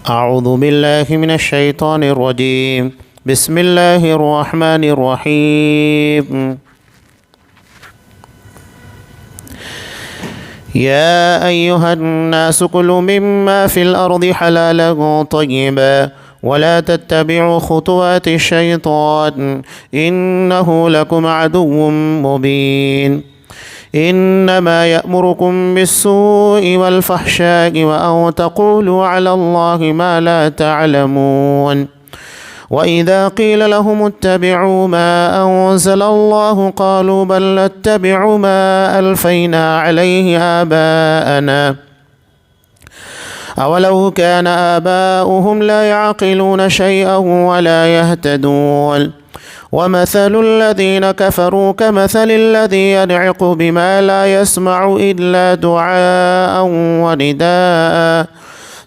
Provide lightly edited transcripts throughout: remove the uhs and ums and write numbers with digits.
اعوذ باللہ من الشیطان الرجیم بسم اللہ الرحمن الرحیم یا ایہا الناس کلوا مما فی الارض حلالا طیبا ولا تتبعوا خطوات الشیطان انہ لکم عدو مبین انما یأمرکم بالسوء والفحشاء وان تقولوا علی اللہ ما لا تعلمون وَإِذَا قِيلَ لَهُمُ اتَّبِعُوا مَا أَنزَلَ اللَّهُ قَالُوا بَل نَّتَّبِعُ مَا أَلْفَيْنَا عَلَيْهِ آبَاءَنَا أَوَلَوْ كَانَ آبَاؤُهُمْ لَا يَعْقِلُونَ شَيْئًا وَلَا يَهْتَدُونَ وَمَثَلُ الَّذِينَ كَفَرُوا كَمَثَلِ الَّذِي يَنْعِقُ بِمَا لَا يَسْمَعُ إِلَّا دُعَاءً وَنِدَاءً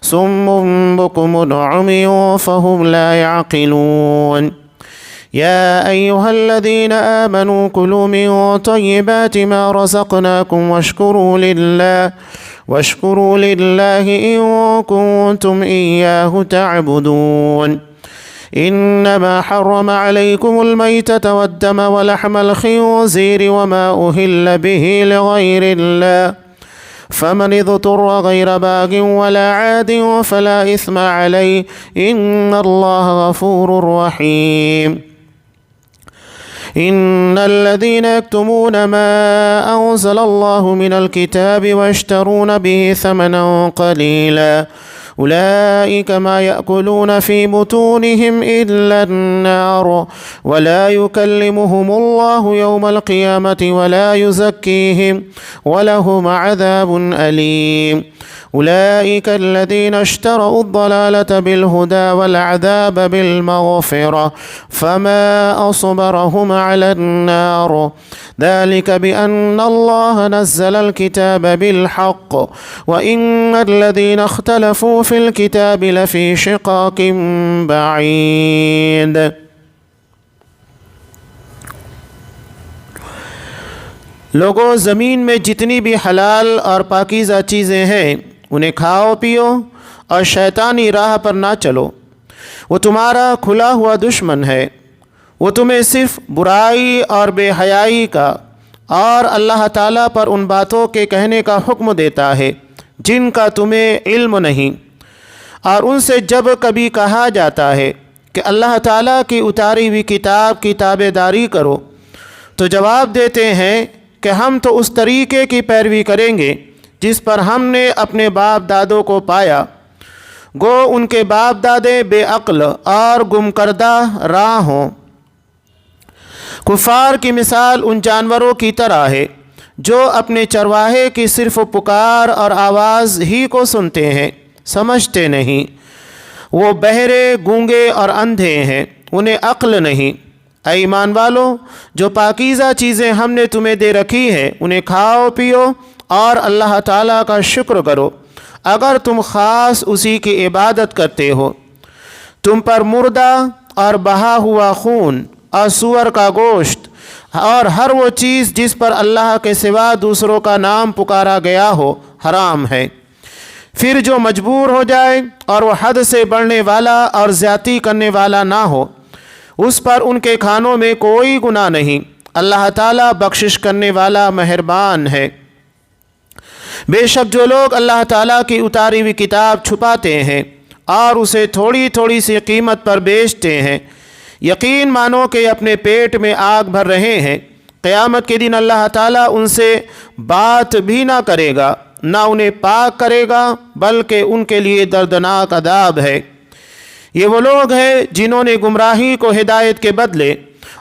صم بكم عمي فهم لا يعقلون يا أيها الذين آمنوا كلوا من طيبات ما رزقناكم واشكروا لله إن كنتم إياه تعبدون إنما حرم عليكم الميتة والدم ولحم الخنزير وما أهل به لغير الله فمن اضطر غير باغ ولا عاد فلا إثم عليه إن الله غفور رحيم إن الذين يكتمون ما أنزل الله من الكتاب ويشترون به ثمنا قليلا أولئك ما يأكلون في بطونهم إلا النار ولا يكلمهم الله يوم القيامة ولا يزكيهم ولهم عذاب أليم أولئك الذين اشتروا الضلالة بالهدى والعذاب بالمغفرة فما أصبرهم على النار ذلك بأن الله نزل الكتاب بالحق وإن الذين اختلفوا في الكتاب لفي شقاق بعيد. لوگوں، زمین میں جتنی بھی حلال اور پاکیزہ چیزیں ہیں انہیں کھاؤ پیو اور شیطانی راہ پر نہ چلو. وہ تمہارا کھلا ہوا دشمن ہے. وہ تمہیں صرف برائی اور بے حیائی کا اور اللہ تعالیٰ پر ان باتوں کے کہنے کا حکم دیتا ہے جن کا تمہیں علم نہیں، اور ان سے جب کبھی کہا جاتا ہے کہ اللہ تعالیٰ کی اتاری ہوئی کتاب کی تابع داری کرو تو جواب دیتے ہیں کہ ہم تو اس طریقے کی پیروی کریں گے جس پر ہم نے اپنے باپ دادوں کو پایا. گو ان کے باپ دادے بے عقل اور گم کردہ راہ ہوں. کفار کی مثال ان جانوروں کی طرح ہے جو اپنے چرواہے کی صرف پکار اور آواز ہی کو سنتے ہیں، سمجھتے نہیں. وہ بہرے، گونگے اور اندھے ہیں، انہیں عقل نہیں. اے ایمان والو، جو پاکیزہ چیزیں ہم نے تمہیں دے رکھی ہیں انہیں کھاؤ پیو اور اللہ تعالیٰ کا شکر کرو اگر تم خاص اسی کی عبادت کرتے ہو. تم پر مردہ اور بہا ہوا خون اور سور کا گوشت اور ہر وہ چیز جس پر اللہ کے سوا دوسروں کا نام پکارا گیا ہو حرام ہے. پھر جو مجبور ہو جائے اور وہ حد سے بڑھنے والا اور زیادتی کرنے والا نہ ہو اس پر ان کے کھانوں میں کوئی گناہ نہیں. اللہ تعالیٰ بخشش کرنے والا مہربان ہے. بے شک جو لوگ اللہ تعالیٰ کی اتاری ہوئی کتاب چھپاتے ہیں اور اسے تھوڑی تھوڑی سی قیمت پر بیچتے ہیں، یقین مانو کہ اپنے پیٹ میں آگ بھر رہے ہیں. قیامت کے دن اللہ تعالیٰ ان سے بات بھی نہ کرے گا، نہ انہیں پاک کرے گا، بلکہ ان کے لیے دردناک عذاب ہے. یہ وہ لوگ ہیں جنہوں نے گمراہی کو ہدایت کے بدلے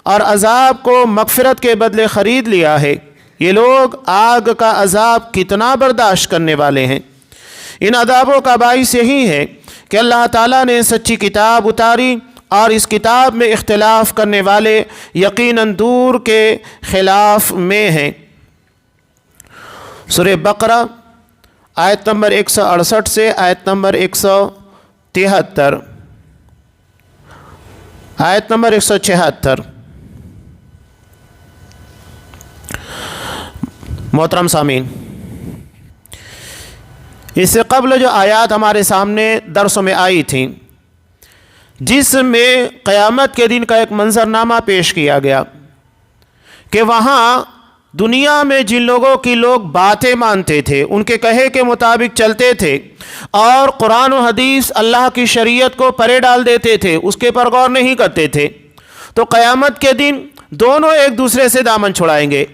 اور عذاب کو مغفرت کے بدلے خرید لیا ہے. یہ لوگ آگ کا عذاب کتنا برداشت کرنے والے ہیں. ان عذابوں کا باعث یہی ہے کہ اللہ تعالیٰ نے سچی کتاب اتاری اور اس کتاب میں اختلاف کرنے والے یقیناً دور کے خلاف میں ہیں. سورہ بقرہ آیت نمبر 168 سے آیت نمبر 173. آیت نمبر 176. محترم سامعین، اس سے قبل جو آیات ہمارے سامنے درسوں میں آئی تھیں، جس میں قیامت کے دن کا ایک منظرنامہ پیش کیا گیا کہ وہاں دنیا میں جن لوگوں کی لوگ باتیں مانتے تھے، ان کے کہے کے مطابق چلتے تھے اور قرآن و حدیث اللہ کی شریعت کو پرے ڈال دیتے تھے، اس کے پر غور نہیں کرتے تھے، تو قیامت کے دن دونوں ایک دوسرے سے دامن چھڑائیں گے۔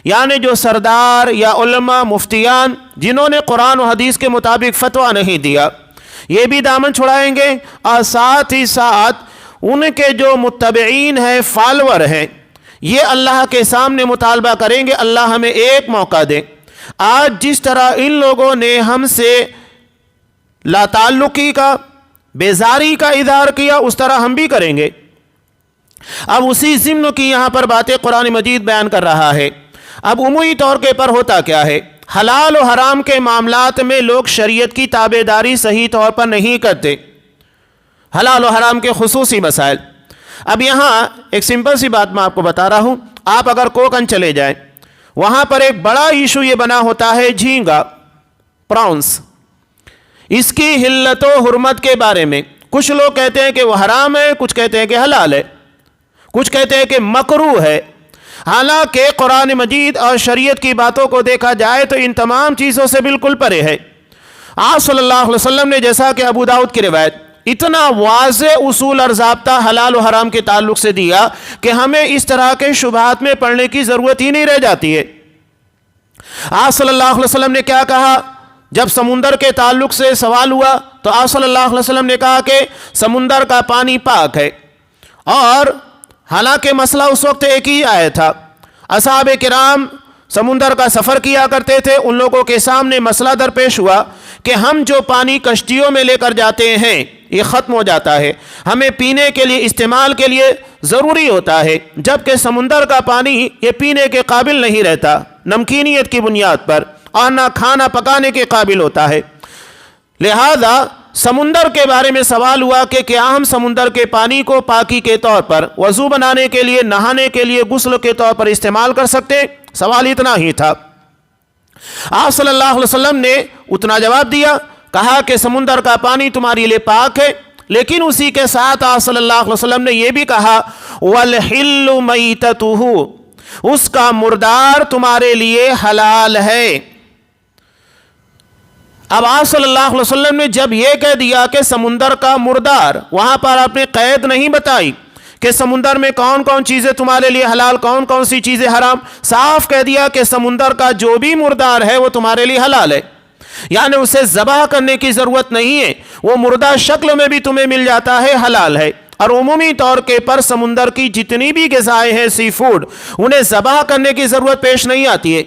یعنی جو سردار یا علماء مفتیان جنہوں نے قرآن و حدیث کے مطابق فتویٰ نہیں دیا، یہ بھی دامن چھڑائیں گے، اور ساتھ ہی ساتھ ان کے جو متبعین ہیں، فالور ہیں، یہ اللہ کے سامنے مطالبہ کریں گے اللہ ہمیں ایک موقع دیں۔ آج جس طرح ان لوگوں نے ہم سے لا تعلقی کا، بیزاری کا اظہار کیا، اس طرح ہم بھی کریں گے۔ اب اسی ضمن کی یہاں پر باتیں قرآن مجید بیان کر رہا ہے۔ اب عمومی طور کے پر ہوتا کیا ہے، حلال و حرام کے معاملات میں لوگ شریعت کی تابعداری صحیح طور پر نہیں کرتے، حلال و حرام کے خصوصی مسائل۔ اب یہاں ایک سمپل سی بات میں آپ کو بتا رہا ہوں، آپ اگر کوکن چلے جائیں، وہاں پر ایک بڑا ایشو یہ بنا ہوتا ہے جھینگا، پراؤنس، اس کی حلت و حرمت کے بارے میں۔ کچھ لوگ کہتے ہیں کہ وہ حرام ہے، کچھ کہتے ہیں کہ حلال ہے، کچھ کہتے ہیں کہ مکروہ ہے۔ حالانکہ قرآن مجید اور شریعت کی باتوں کو دیکھا جائے تو ان تمام چیزوں سے بالکل پرے ہے۔ آپ صلی اللہ علیہ وسلم نے، جیسا کہ ابو داؤد کی روایت، اتنا واضح اصول اور ضابطہ حلال و حرام کے تعلق سے دیا کہ ہمیں اس طرح کے شبہات میں پڑنے کی ضرورت ہی نہیں رہ جاتی ہے۔ آپ صلی اللہ علیہ وسلم نے کیا کہا جب سمندر کے تعلق سے سوال ہوا؟ تو آپ صلی اللہ علیہ وسلم نے کہا کہ سمندر کا پانی پاک ہے، اور حالانکہ مسئلہ اس وقت ایک ہی آیا تھا۔ اصحاب کرام سمندر کا سفر کیا کرتے تھے، ان لوگوں کے سامنے مسئلہ درپیش ہوا کہ ہم جو پانی کشتیوں میں لے کر جاتے ہیں یہ ختم ہو جاتا ہے، ہمیں پینے کے لیے، استعمال کے لیے ضروری ہوتا ہے، جبکہ سمندر کا پانی یہ پینے کے قابل نہیں رہتا نمکینیت کی بنیاد پر، اور نہ کھانا پکانے کے قابل ہوتا ہے۔ لہذا سمندر کے بارے میں سوال ہوا کہ کیا ہم سمندر کے پانی کو پاکی کے طور پر، وضو بنانے کے لیے، نہانے کے لیے، غسل کے طور پر استعمال کر سکتے؟ سوال اتنا ہی تھا۔ آپ صلی اللہ علیہ وسلم نے اتنا جواب دیا، کہا کہ سمندر کا پانی تمہارے لیے پاک ہے، لیکن اسی کے ساتھ آپ صلی اللہ علیہ وسلم نے یہ بھی کہا وَالْحِلُّ مَيْتَتُهُ، اس کا مردار تمہارے لیے حلال ہے۔ اب آپ صلی اللہ علیہ وسلم نے جب یہ کہہ دیا کہ سمندر کا مردار، وہاں پر آپ نے قید نہیں بتائی کہ سمندر میں کون کون چیزیں تمہارے لیے حلال، کون کون سی چیزیں حرام، صاف کہہ دیا کہ سمندر کا جو بھی مردار ہے وہ تمہارے لیے حلال ہے، یعنی اسے ذبح کرنے کی ضرورت نہیں ہے، وہ مردہ شکل میں بھی تمہیں مل جاتا ہے، حلال ہے۔ اور عمومی طور کے پر سمندر کی جتنی بھی غذائیں ہیں، سی فوڈ، انہیں ذبح کرنے کی ضرورت پیش نہیں آتی ہے۔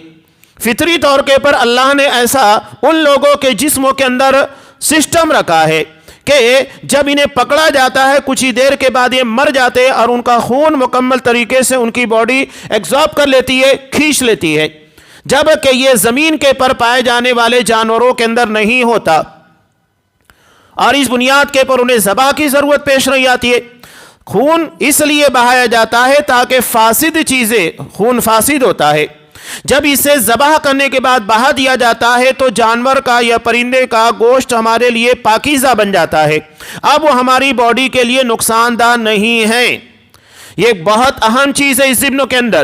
فطری طور کے پر اللہ نے ایسا ان لوگوں کے جسموں کے اندر سسٹم رکھا ہے کہ جب انہیں پکڑا جاتا ہے کچھ ہی دیر کے بعد یہ مر جاتے ہیں، اور ان کا خون مکمل طریقے سے ان کی باڈی ایگزارب کر لیتی ہے، کھینچ لیتی ہے، جبکہ یہ زمین کے پر پائے جانے والے جانوروں کے اندر نہیں ہوتا، اور اس بنیاد کے پر انہیں ذبح کی ضرورت پیش نہیں آتی ہے۔ خون اس لیے بہایا جاتا ہے تاکہ فاسد چیزیں، خون فاسد ہوتا ہے، جب اسے ذبح کرنے کے بعد بہا دیا جاتا ہے تو جانور کا یا پرندے کا گوشت ہمارے لیے پاکیزہ بن جاتا ہے، اب وہ ہماری باڈی کے لیے نقصان دہ نہیں ہے۔ یہ ایک بہت اہم چیز ہے اس ضمن کے اندر۔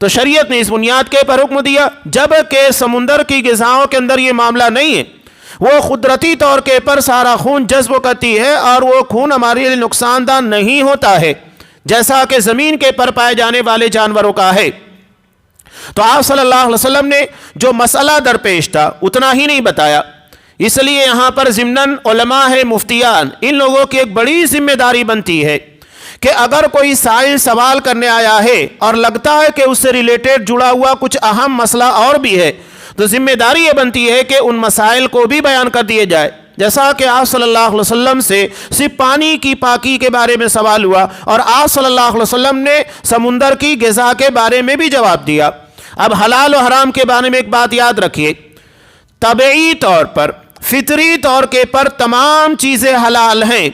تو شریعت نے اس بنیاد کے پر حکم دیا، جبکہ سمندر کی غذاؤں کے اندر یہ معاملہ نہیں ہے، وہ قدرتی طور کے پر سارا خون جذب کرتی ہے، اور وہ خون ہمارے لیے نقصان دہ نہیں ہوتا ہے جیسا کہ زمین کے پر پائے جانے والے جانوروں کا ہے۔ تو آپ صلی اللہ علیہ وسلم نے جو مسئلہ درپیش تھا اتنا ہی نہیں بتایا، اس لیے یہاں پر ضمناً علماء ہے، مفتیان، ان لوگوں کی ایک بڑی ذمہ داری بنتی ہے کہ اگر کوئی سائل سوال کرنے آیا ہے اور لگتا ہے کہ اس سے ریلیٹڈ جڑا ہوا کچھ اہم مسئلہ اور بھی ہے، تو ذمہ داری یہ بنتی ہے کہ ان مسائل کو بھی بیان کر دیے جائے۔ جیسا کہ آپ صلی اللہ علیہ وسلم سے صرف پانی کی پاکی کے بارے میں سوال ہوا، اور آپ صلی اللہ علیہ وسلم نے سمندر کی غذا کے بارے میں بھی جواب دیا۔ اب حلال و حرام کے بارے میں ایک بات یاد رکھیے، طبعی طور پر، فطری طور کے پر تمام چیزیں حلال ہیں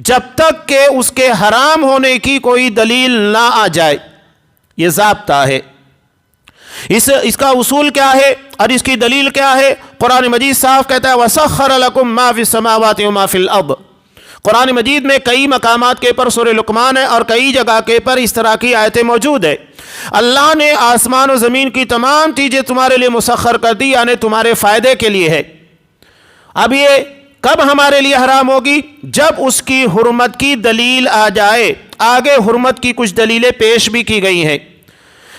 جب تک کہ اس کے حرام ہونے کی کوئی دلیل نہ آ جائے، یہ ضابطہ ہے۔ اس کا اصول کیا ہے اور اس کی دلیل کیا ہے؟ قرآن مجید صاف کہتا ہے وَسَخَّرَ لَكُم مَّا فِي السَّمَاوَاتِ وَمَا فِي الْأَرْضِ۔ قرآن مجید میں کئی مقامات کے پر سورہ لقمان ہے اور کئی جگہ کے پر اس طرح کی آیتیں موجود ہے۔ اللہ نے آسمان و زمین کی تمام چیزیں تمہارے لیے مسخر کر دی، یعنی تمہارے فائدے کے لیے ہے۔ اب یہ کب ہمارے لیے حرام ہوگی؟ جب اس کی حرمت کی دلیل آ جائے۔ آگے حرمت کی کچھ دلیلیں پیش بھی کی گئی ہیں۔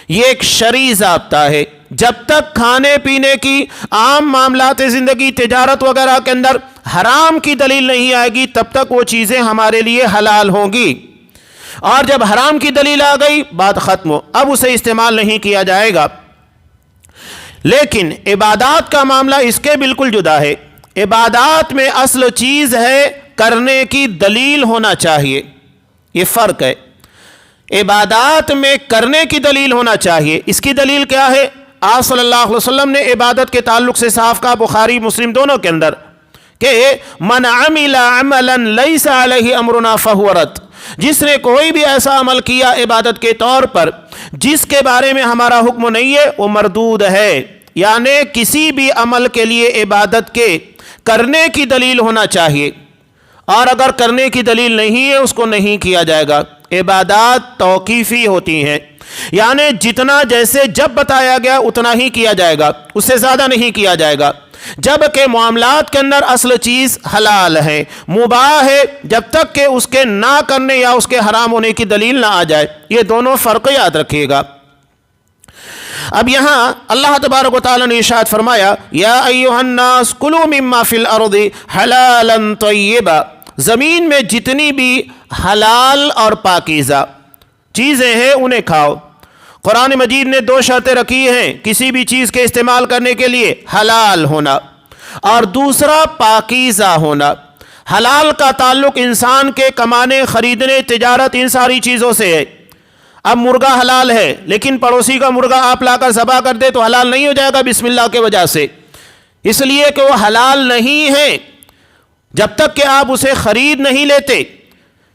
یہ ایک شرعی ضابطہ ہے، جب تک کھانے پینے کی عام معاملات زندگی، تجارت وغیرہ کے اندر حرام کی دلیل نہیں آئے گی تب تک وہ چیزیں ہمارے لیے حلال ہوں گی، اور جب حرام کی دلیل آ گئی بات ختم ہو، اب اسے استعمال نہیں کیا جائے گا۔ لیکن عبادات کا معاملہ اس کے بالکل جدا ہے۔ عبادات میں اصل چیز ہے کرنے کی دلیل ہونا چاہیے، یہ فرق ہے۔ عبادات میں کرنے کی دلیل ہونا چاہیے۔ اس کی دلیل کیا ہے؟ آپ صلی اللہ علیہ وسلم نے عبادت کے تعلق سے صاف کہا، بخاری مسلم دونوں کے اندر، کہ من عمل عملا لیس علیہ امرنا فہو رد۔ جس نے کوئی بھی ایسا عمل کیا عبادت کے طور پر جس کے بارے میں ہمارا حکم نہیں ہے، وہ مردود ہے۔ یعنی کسی بھی عمل کے لیے عبادت کے کرنے کی دلیل ہونا چاہیے، اور اگر کرنے کی دلیل نہیں ہے اس کو نہیں کیا جائے گا۔ عبادات توقیفی ہوتی ہیں، یعنی جتنا جیسے جب بتایا گیا اتنا ہی کیا جائے گا، اس سے زیادہ نہیں کیا جائے گا۔ جبکہ معاملات کے اندر اصل چیز حلال ہے، مباح ہے، جب تک کہ اس کے نہ کرنے یا اس کے حرام ہونے کی دلیل نہ آ جائے۔ یہ دونوں فرق یاد رکھیے گا۔ اب یہاں اللہ تبارک و تعالیٰ نے ارشاد فرمایا یا ایھا الناس کلوا مما فی الارض حلالا طیبا۔ زمین میں جتنی بھی حلال اور پاکیزہ چیزیں ہیں انہیں کھاؤ۔ قرآن مجید نے دو شرطیں رکھی ہیں کسی بھی چیز کے استعمال کرنے کے لیے، حلال ہونا اور دوسرا پاکیزہ ہونا۔ حلال کا تعلق انسان کے کمانے، خریدنے، تجارت، ان ساری چیزوں سے ہے۔ اب مرغا حلال ہے لیکن پڑوسی کا مرغا آپ لا کر ذبح کر دے تو حلال نہیں ہو جائے گا بسم اللہ کے وجہ سے، اس لیے کہ وہ حلال نہیں ہے جب تک کہ آپ اسے خرید نہیں لیتے۔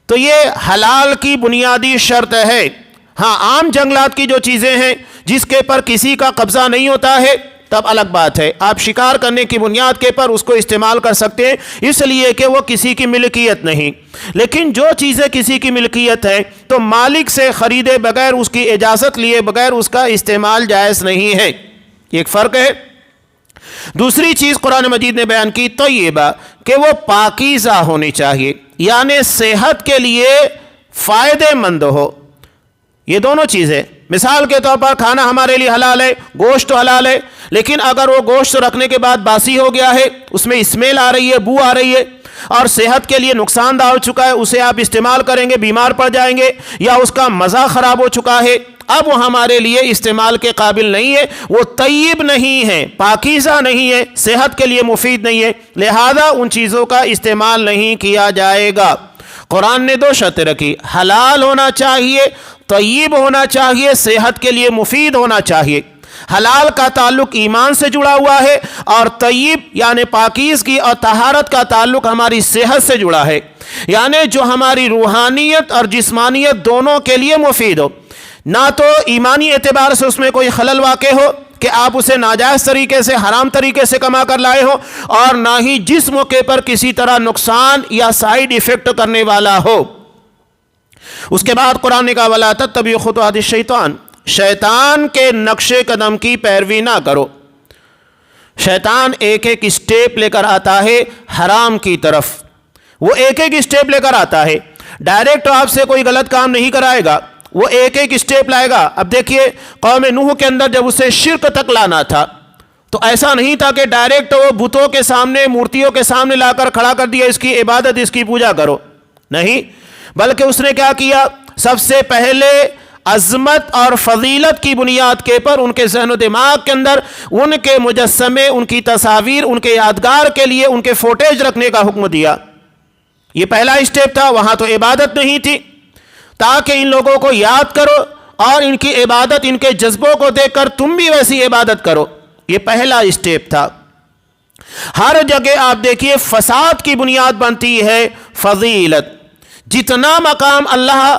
تو یہ حلال کی بنیادی شرط ہے۔ ہاں عام جنگلات کی جو چیزیں ہیں جس کے پر کسی کا قبضہ نہیں ہوتا ہے تب الگ بات ہے، آپ شکار کرنے کی بنیاد کے پر اس کو استعمال کر سکتے ہیں اس لیے کہ وہ کسی کی ملکیت نہیں۔ لیکن جو چیزیں کسی کی ملکیت ہے تو مالک سے خریدے بغیر، اس کی اجازت لیے بغیر اس کا استعمال جائز نہیں ہے، یہ ایک فرق ہے۔ دوسری چیز قرآن مجید نے بیان کی طیبہ، کہ وہ پاکیزہ ہونی چاہیے، یعنی صحت کے لیے فائدے مند ہو۔ یہ دونوں چیزیں، مثال کے طور پر کھانا ہمارے لیے حلال ہے، گوشت حلال ہے، لیکن اگر وہ گوشت رکھنے کے بعد باسی ہو گیا ہے، اس میں اسمیل آ رہی ہے، بو آ رہی ہے اور صحت کے لیے نقصان دہ ہو چکا ہے، اسے آپ استعمال کریں گے بیمار پڑ جائیں گے، یا اس کا مزہ خراب ہو چکا ہے، اب وہ ہمارے لیے استعمال کے قابل نہیں ہے، وہ طیب نہیں ہے، پاکیزہ نہیں ہے، صحت کے لیے مفید نہیں ہے، لہذا ان چیزوں کا استعمال نہیں کیا جائے گا۔ قرآن نے دو شرطیں رکھی، حلال ہونا چاہیے، طیب ہونا چاہیے، صحت کے لیے مفید ہونا چاہیے۔ حلال کا تعلق ایمان سے جڑا ہوا ہے اور طیب یعنی پاکیزگی اور طہارت کا تعلق ہماری صحت سے جڑا ہے، یعنی جو ہماری روحانیت اور جسمانیت دونوں کے لیے مفید ہو، نہ تو ایمانی اعتبار سے اس میں کوئی خلل واقع ہو کہ آپ اسے ناجائز طریقے سے، حرام طریقے سے کما کر لائے ہو، اور نہ ہی جس موقع پر کسی طرح نقصان یا سائیڈ ایفیکٹ کرنے والا ہو۔ اس کے بعد قرآن نے کہا وَلَا تَتَّبِعُوا خُطُوَاتِ الشَّيْطَانِ، شیطان کے نقش قدم کی پیروی نہ کرو۔ شیطان ایک ایک اسٹیپ لے کر آتا ہے حرام کی طرف، وہ ایک ایک اسٹیپ لے کر آتا ہے، ڈائریکٹ آپ سے کوئی غلط کام نہیں کرائے گا، وہ ایک ایک اسٹیپ لائے گا۔ اب دیکھیے قوم نوح کے اندر جب اسے شرک تک لانا تھا تو ایسا نہیں تھا کہ ڈائریکٹ وہ بتوں کے سامنے، مورتیوں کے سامنے لا کر کھڑا کر دیا اس کی عبادت، اس کی پوجا کرو، نہیں، بلکہ اس نے کیا کیا، سب سے پہلے عظمت اور فضیلت کی بنیاد کے پر ان کے ذہن و دماغ کے اندر ان کے مجسمے، ان کی تصاویر، ان کے یادگار کے لیے ان کے فوٹیج رکھنے کا حکم دیا۔ یہ پہلا اسٹیپ تھا، وہاں تو عبادت نہیں تھی، تاکہ ان لوگوں کو یاد کرو اور ان کی عبادت، ان کے جذبوں کو دیکھ کر تم بھی ویسی عبادت کرو، یہ پہلا اسٹیپ تھا۔ ہر جگہ آپ دیکھیے فساد کی بنیاد بنتی ہے فضیلت۔ جتنا مقام اللہ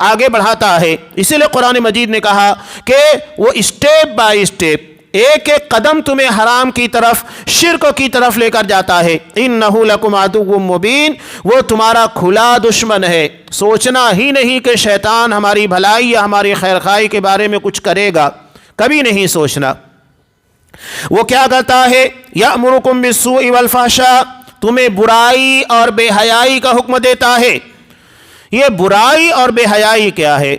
آگے بڑھاتا ہے۔ اسی لیے قرآن مجید نے کہا کہ وہ اسٹیپ بائی اسٹیپ، ایک ایک قدم تمہیں حرام کی طرف، شرک کی طرف لے کر جاتا ہے۔ اِنَّهُ لَكُمْ عَدُوٌّ مُّبِينٌ، وہ تمہارا کھلا دشمن ہے۔ سوچنا ہی نہیں کہ شیطان ہماری بھلائی یا ہماری خیرخواہی کے بارے میں کچھ کرے گا، کبھی نہیں سوچنا۔ وہ کیا کرتا ہے؟ یأمرکم بالسوء والفحشاء، تمہیں برائی اور بے حیائی کا حکم دیتا ہے۔ یہ برائی اور بے حیائی کیا ہے؟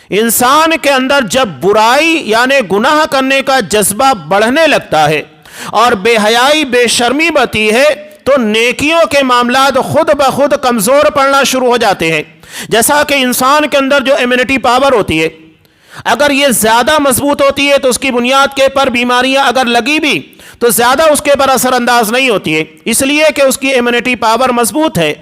انسان کے اندر جب برائی یعنی گناہ کرنے کا جذبہ بڑھنے لگتا ہے اور بے حیائی بے شرمی بڑھتی ہے تو نیکیوں کے معاملات خود بخود کمزور پڑنا شروع ہو جاتے ہیں۔ جیسا کہ انسان کے اندر جو امیونٹی پاور ہوتی ہے، اگر یہ زیادہ مضبوط ہوتی ہے تو اس کی بنیاد کے پر بیماریاں اگر لگی بھی تو زیادہ اس کے پر اثر انداز نہیں ہوتی ہے، اس لیے کہ اس کی امیونٹی پاور مضبوط ہے۔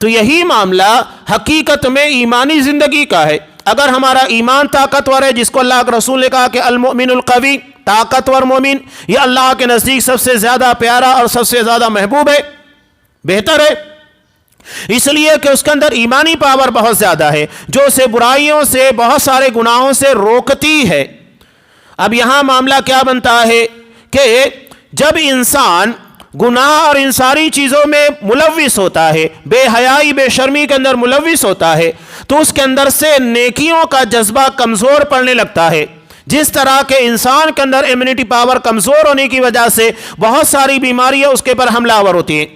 تو یہی معاملہ حقیقت میں ایمانی زندگی کا ہے۔ اگر ہمارا ایمان طاقتور ہے، جس کو اللہ کے رسول نے کہا کہ المؤمن القوی، طاقتور مومن، یہ اللہ کے نزدیک سب سے زیادہ پیارا اور سب سے زیادہ محبوب ہے، بہتر ہے، اس لیے کہ اس کے اندر ایمانی پاور بہت زیادہ ہے جو اسے برائیوں سے، بہت سارے گناہوں سے روکتی ہے۔ اب یہاں معاملہ کیا بنتا ہے کہ جب انسان گناہ اور ان ساری چیزوں میں ملوث ہوتا ہے، بے حیائی بے شرمی کے اندر ملوث ہوتا ہے، تو اس کے اندر سے نیکیوں کا جذبہ کمزور پڑنے لگتا ہے۔ جس طرح کے انسان کے اندر امیونٹی پاور کمزور ہونے کی وجہ سے بہت ساری بیماریاں اس کے پر حملہ آور ہوتی ہیں۔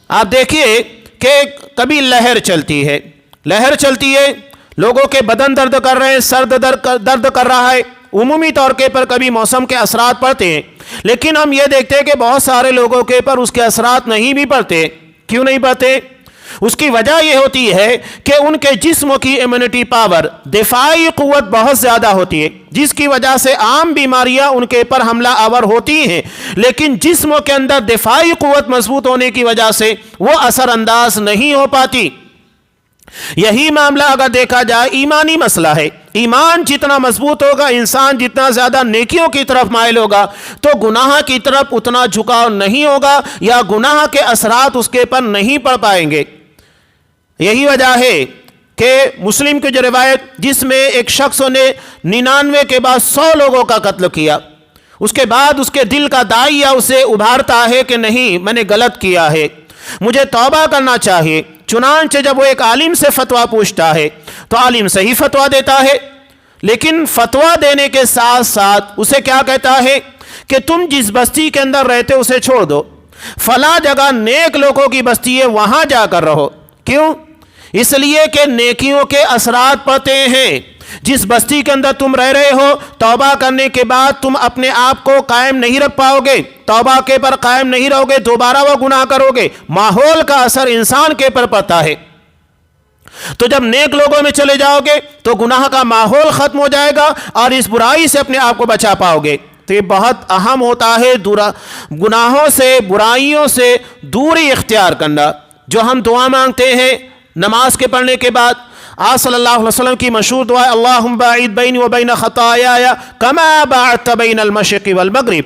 آپ دیکھیے کہ کبھی لہر چلتی ہے، لوگوں کے بدن درد کر رہے ہیں، سر درد کر رہا ہے، عمومی طور کے پر کبھی موسم کے اثرات پڑتے ہیں، لیکن ہم یہ دیکھتے ہیں کہ بہت سارے لوگوں کے پر اس کے اثرات نہیں بھی پڑتے۔ کیوں نہیں پڑتے؟ اس کی وجہ یہ ہوتی ہے کہ ان کے جسم کی امیونٹی پاور، دفاعی قوت بہت زیادہ ہوتی ہے، جس کی وجہ سے عام بیماریاں ان کے پر حملہ آور ہوتی ہیں، لیکن جسم کے اندر دفاعی قوت مضبوط ہونے کی وجہ سے وہ اثر انداز نہیں ہو پاتی۔ یہی معاملہ اگر دیکھا جائے ایمانی مسئلہ ہے۔ ایمان جتنا مضبوط ہوگا، انسان جتنا زیادہ نیکیوں کی طرف مائل ہوگا، تو گناہ کی طرف اتنا جھکاؤ نہیں ہوگا یا گناہ کے اثرات اس کے پر نہیں پڑ پائیں گے۔ یہی وجہ ہے کہ مسلم کی جو روایت جس میں ایک شخص نے 99 کے بعد 100 لوگوں کا قتل کیا، اس کے بعد اس کے دل کا داعیہ اسے ابھارتا ہے کہ نہیں، میں نے غلط کیا ہے، مجھے توبہ کرنا چاہیے۔ چنانچہ جب وہ ایک عالم سے فتویٰ پوچھتا ہے تو عالم صحیح فتویٰ دیتا ہے، لیکن فتویٰ دینے کے ساتھ ساتھ اسے کیا کہتا ہے کہ تم جس بستی کے اندر رہتے اسے چھوڑ دو، فلاں جگہ نیک لوگوں کی بستی ہے، وہاں جا کر رہو۔ کیوں؟ اس لیے کہ نیکیوں کے اثرات پڑتے ہیں۔ جس بستی کے اندر تم رہ رہے ہو، توبہ کرنے کے بعد تم اپنے آپ کو قائم نہیں رکھ پاؤ گے، توبہ کے پر قائم نہیں رہو گے، دوبارہ وہ گناہ کرو گے۔ ماحول کا اثر انسان کے پر پڑتا ہے۔ تو جب نیک لوگوں میں چلے جاؤ گے تو گناہ کا ماحول ختم ہو جائے گا اور اس برائی سے اپنے آپ کو بچا پاؤ گے۔ تو یہ بہت اہم ہوتا ہے گناہوں سے، برائیوں سے دوری اختیار کرنا۔ جو ہم دعا مانگتے ہیں نماز کے پڑھنے کے بعد، آپ صلی اللہ علیہ وسلم کی مشہور دعا ہے اللہم باعد بینی و بین خطایای کما باعدت بین المشرق والمغرب،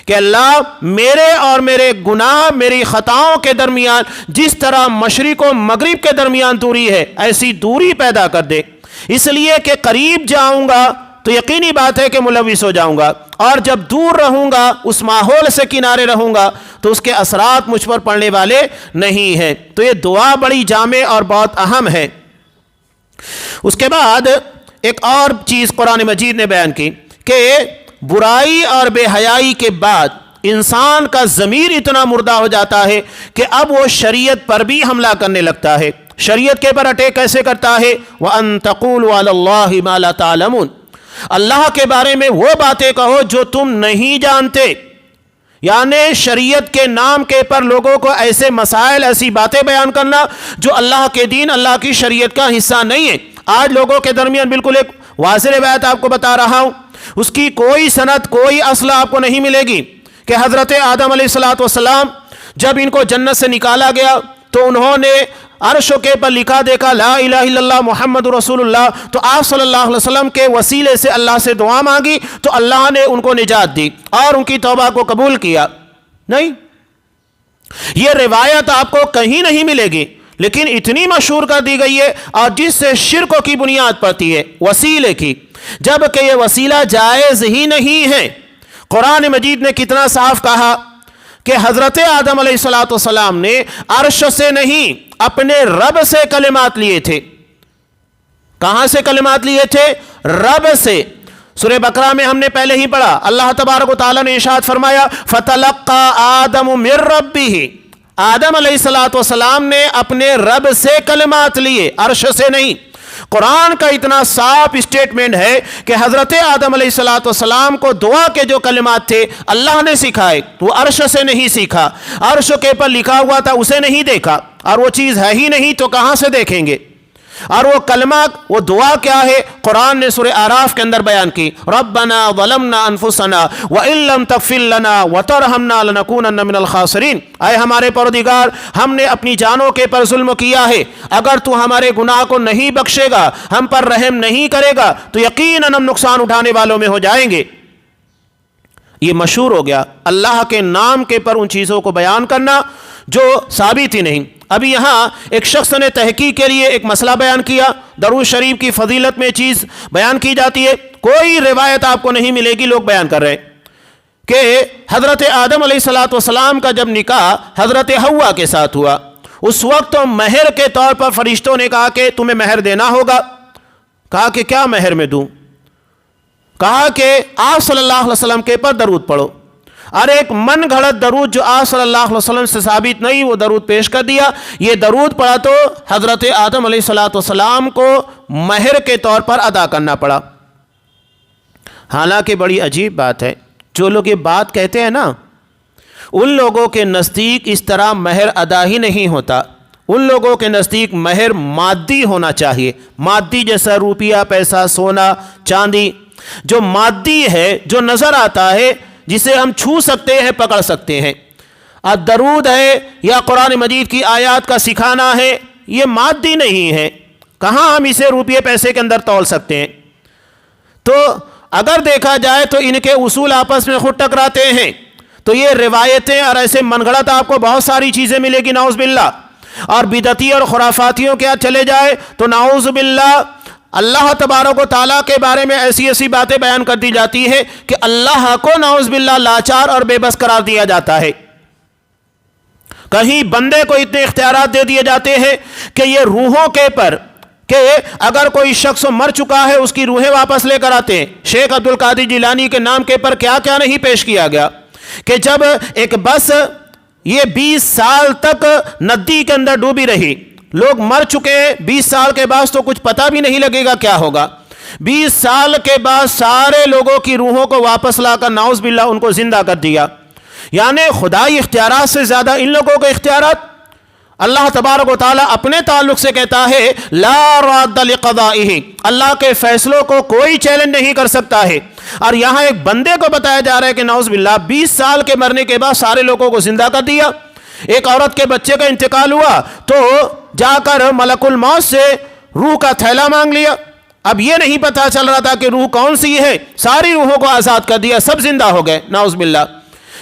کہ اللہ میرے اور میرے گناہ، میری خطاؤں کے درمیان جس طرح مشرق و مغرب کے درمیان دوری ہے، ایسی دوری پیدا کر دے۔ اس لیے کہ قریب جاؤں گا تو یقینی بات ہے کہ ملوث ہو جاؤں گا، اور جب دور رہوں گا، اس ماحول سے کنارے رہوں گا تو اس کے اثرات مجھ پر پڑنے والے نہیں ہیں۔ تو یہ دعا بڑی جامع اور بہت اہم ہے۔ اس کے بعد ایک اور چیز قرآن مجید نے بیان کی کہ برائی اور بے حیائی کے بعد انسان کا ضمیر اتنا مردہ ہو جاتا ہے کہ اب وہ شریعت پر بھی حملہ کرنے لگتا ہے۔ شریعت کے پر اٹیک کیسے کرتا ہے؟ وَأَن تَقُولُوا عَلَى اللَّهِ مَا لَا تَعْلَمُونَ، اللہ کے بارے میں وہ باتیں کہو جو تم نہیں جانتے، یعنی شریعت کے نام کے پر لوگوں کو ایسے مسائل، ایسی باتیں بیان کرنا جو اللہ کے دین، اللہ کی شریعت کا حصہ نہیں ہے۔ آج لوگوں کے درمیان بالکل ایک واضح روایت آپ کو بتا رہا ہوں، اس کی کوئی سند، کوئی اصل آپ کو نہیں ملے گی، کہ حضرت آدم علیہ السلام جب ان کو جنت سے نکالا گیا تو انہوں نے عرش کے پر لکھا دیکھا لا الہ الا اللہ محمد رسول اللہ، تو آپ صلی اللہ علیہ وسلم کے وسیلے سے اللہ سے دعا مانگی تو اللہ نے ان کو نجات دی اور ان کی توبہ کو قبول کیا۔ نہیں، یہ روایت آپ کو کہیں نہیں ملے گی، لیکن اتنی مشہور کر دی گئی ہے اور جس سے شرکوں کی بنیاد پڑتی ہے، وسیلے کی، جبکہ یہ وسیلہ جائز ہی نہیں ہے۔ قرآن مجید نے کتنا صاف کہا کہ حضرت آدم علیہ السلام نے عرش سے نہیں اپنے رب سے کلمات لیے تھے۔ کہاں سے کلمات لیے تھے؟ رب سے۔ سورہ بقرہ میں ہم نے پہلے ہی پڑھا، اللہ تبارک و تعالیٰ نے ارشاد فرمایا فَتَلَقَّى آدَمُ مِن رَبِّهِ، آدم علیہ السلام نے اپنے رب سے کلمات لیے، عرش سے نہیں۔ قرآن کا اتنا صاف اسٹیٹمنٹ ہے کہ حضرت آدم علیہ السلام کو دعا کے جو کلمات تھے اللہ نے سکھائے، وہ عرش سے نہیں سیکھا، عرش کے پر لکھا ہوا تھا اسے نہیں دیکھا، اور وہ چیز ہے ہی نہیں تو کہاں سے دیکھیں گے؟ اور وہ کلمات، وہ دعا کیا ہے؟ قرآن نے سورہ اعراف کے اندر بیان کی، ربنا ظلمنا انفسنا وان لم تغفر لنا وترحمنا لنکونن من الخاسرین، اے ہمارے پروردگار ہم نے اپنی جانوں کے پر ظلم کیا ہے، اگر تو ہمارے گناہ کو نہیں بخشے گا، ہم پر رحم نہیں کرے گا تو یقیناً ہم نقصان اٹھانے والوں میں ہو جائیں گے۔ یہ مشہور ہو گیا اللہ کے نام کے پر ان چیزوں کو بیان کرنا جو ثابت ہی نہیں۔ ابھی یہاں ایک شخص نے تحقیق کے لیے ایک مسئلہ بیان کیا، درود شریف کی فضیلت میں چیز بیان کی جاتی ہے، کوئی روایت آپ کو نہیں ملے گی، لوگ بیان کر رہے ہیں کہ حضرت آدم علیہ السلام کا جب نکاح حضرت حوا کے ساتھ ہوا، اس وقت مہر کے طور پر فرشتوں نے کہا کہ تمہیں مہر دینا ہوگا۔ کہا کہ کیا مہر میں دوں؟ کہا کہ آپ صلی اللہ علیہ وسلم کے پر درود پڑھو، اور ایک من گھڑت درود جو آپ صلی اللہ علیہ وسلم سے ثابت نہیں، وہ درود پیش کر دیا۔ یہ درود پڑھا تو حضرت آدم علیہ السلام کو مہر کے طور پر ادا کرنا پڑا۔ حالانکہ بڑی عجیب بات ہے، جو لوگ یہ بات کہتے ہیں نا، ان لوگوں کے نزدیک اس طرح مہر ادا ہی نہیں ہوتا۔ ان لوگوں کے نزدیک مہر مادی ہونا چاہیے، مادی جیسا روپیہ، پیسہ، سونا، چاندی، جو مادی ہے، جو نظر آتا ہے، جسے ہم چھو سکتے ہیں، پکڑ سکتے ہیں۔ اور درود ہے یا قرآن مجید کی آیات کا سکھانا ہے، یہ مادی نہیں ہے، کہاں ہم اسے روپیے پیسے کے اندر تول سکتے ہیں؟ تو اگر دیکھا جائے تو ان کے اصول آپس میں خود ٹکراتے ہیں۔ تو یہ روایتیں اور ایسے من گھڑت آپ کو بہت ساری چیزیں ملے گی نعوذ باللہ، اور بدعتی اور خرافاتیوں کے ہاتھ چلے جائے تو نعوذ باللہ اللہ تبارک و تعالیٰ کے بارے میں ایسی ایسی باتیں بیان کر دی جاتی ہے کہ اللہ کو نعوذ باللہ لاچار اور بے بس قرار دیا جاتا ہے۔ کہیں بندے کو اتنے اختیارات دے دیے جاتے ہیں کہ یہ روحوں کے پر، کہ اگر کوئی شخص مر چکا ہے اس کی روحیں واپس لے کر آتے ہیں۔ شیخ عبد القادر جیلانی کے نام کے پر کیا کیا نہیں پیش کیا گیا کہ جب ایک بس یہ 20 سال تک ندی کے اندر ڈوبی رہی، لوگ مر چکے ہیں، 20 سال کے بعد تو کچھ پتہ بھی نہیں لگے گا کیا ہوگا، 20 سال کے بعد سارے لوگوں کی روحوں کو واپس لا کر نعوذ باللہ ان کو زندہ کر دیا۔ یعنی خدائی اختیارات سے زیادہ ان لوگوں کے اختیارات۔ اللہ تبارک و تعالیٰ اپنے تعلق سے کہتا ہے لا راد لقضائہ، اللہ کے فیصلوں کو کوئی چیلنج نہیں کر سکتا ہے، اور یہاں ایک بندے کو بتایا جا رہا ہے کہ نعوذ باللہ 20 سال کے مرنے کے بعد سارے لوگوں کو زندہ کر دیا۔ ایک عورت کے بچے کا انتقال ہوا تو جا کر ملک الموت سے روح کا تھیلا مانگ لیا، اب یہ نہیں پتا چل رہا تھا کہ روح کون سی ہے، ساری روحوں کو آزاد کر دیا، سب زندہ ہو گئے نعوذ باللہ۔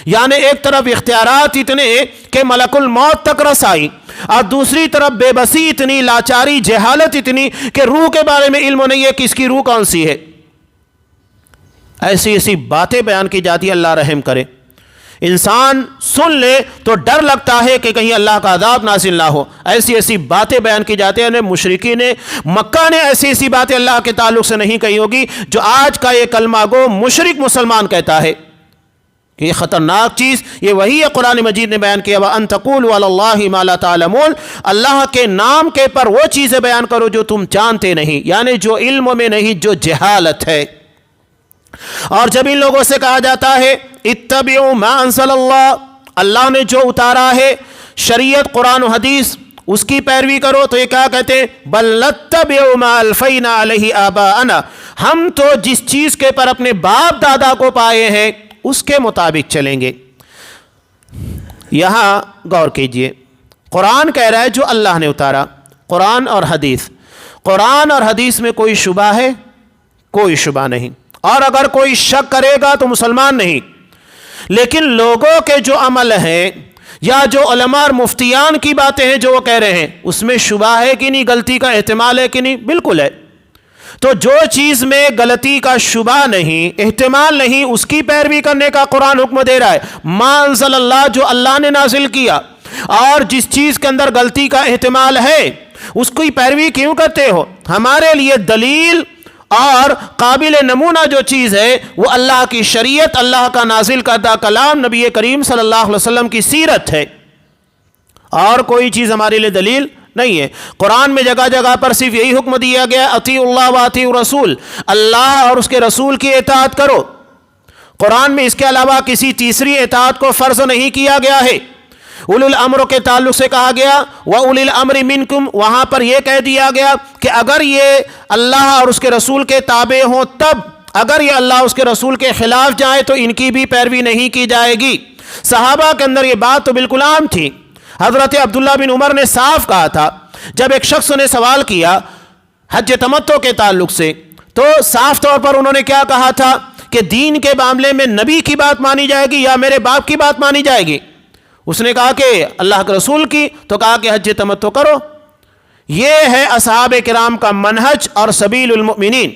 یعنی ایک طرف اختیارات اتنے کہ ملک الموت تک رسائی، اور دوسری طرف بے بسی اتنی، لاچاری، جہالت اتنی کہ روح کے بارے میں علم نہیں ہے کہ اس کی روح کون سی ہے۔ ایسی ایسی باتیں بیان کی جاتی ہے، اللہ رحم کرے۔ انسان سن لے تو ڈر لگتا ہے کہ کہیں اللہ کا عذاب نازل نہ ہو۔ ایسی ایسی باتیں بیان کی جاتی ہیں، مشرکین مکہ نے ایسی ایسی باتیں اللہ کے تعلق سے نہیں کہی ہوگی جو آج کا یہ کلمہ گو مشرک مسلمان کہتا ہے۔ یہ خطرناک چیز یہ وہی ہے قرآن مجید نے بیان کیا وَأَن تَقُولُوا عَلَى اللَّهِ مَا لَا تَعْلَمُونَ، اللہ کے نام کے پر وہ چیزیں بیان کرو جو تم جانتے نہیں، یعنی جو علم میں نہیں، جو جہالت ہے۔ اور جب ان لوگوں سے کہا جاتا ہے اتبعوا ما انزل اللہ، اللہ نے جو اتارا ہے شریعت قرآن و حدیث اس کی پیروی کرو، تو یہ کیا کہتے ہیں بل نتبع ما الفینا علیہ آباءنا، ہم تو جس چیز کے پر اپنے باپ دادا کو پائے ہیں اس کے مطابق چلیں گے۔ یہاں غور کیجئے، قرآن کہہ رہا ہے جو اللہ نے اتارا، قرآن اور حدیث۔ قرآن اور حدیث میں کوئی شبہ ہے؟ کوئی شبہ نہیں، اور اگر کوئی شک کرے گا تو مسلمان نہیں۔ لیکن لوگوں کے جو عمل ہیں، یا جو علماء اور مفتیان کی باتیں ہیں جو وہ کہہ رہے ہیں اس میں شبہ ہے کہ نہیں، غلطی کا احتمال ہے کہ نہیں؟ بالکل ہے۔ تو جو چیز میں غلطی کا شبہ نہیں، احتمال نہیں، اس کی پیروی کرنے کا قرآن حکم دے رہا ہے۔ ما انزل اللہ، جو اللہ نے نازل کیا، اور جس چیز کے اندر غلطی کا احتمال ہے اس کی پیروی کیوں کرتے ہو؟ ہمارے لیے دلیل اور قابل نمونہ جو چیز ہے وہ اللہ کی شریعت، اللہ کا نازل کردہ کلام، نبی کریم صلی اللہ علیہ وسلم کی سیرت ہے، اور کوئی چیز ہمارے لیے دلیل نہیں ہے۔ قرآن میں جگہ جگہ پر صرف یہی حکم دیا گیا، اطیعوا اللہ واطیعوا الرسول، اللہ اور اس کے رسول کی اطاعت کرو۔ قرآن میں اس کے علاوہ کسی تیسری اطاعت کو فرض نہیں کیا گیا ہے۔ اولو الامر کے تعلق سے کہا گیا وَأُولِي الْأَمْرِ مِنْكُمْ، وہاں پر یہ کہہ دیا گیا کہ اگر یہ اللہ اور اس کے رسول کے تابع ہوں تب، اگر یہ اللہ اور اس کے رسول کے خلاف جائیں تو ان کی بھی پیروی نہیں کی جائے گی۔ صحابہ کے اندر یہ بات تو بالکل عام تھی۔ حضرت عبداللہ بن عمر نے صاف کہا تھا، جب ایک شخص نے سوال کیا حج تمتع کے تعلق سے، تو صاف طور پر انہوں نے کیا کہا تھا کہ دین کے معاملے میں نبی کی بات مانی جائے گی یا میرے باپ کی بات مانی جائے گی؟ اس نے کہا کہ اللہ کے رسول کی، تو کہا کہ حج تمتع کرو۔ یہ ہے اصحاب کرام کا منہج اور سبیل المؤمنین۔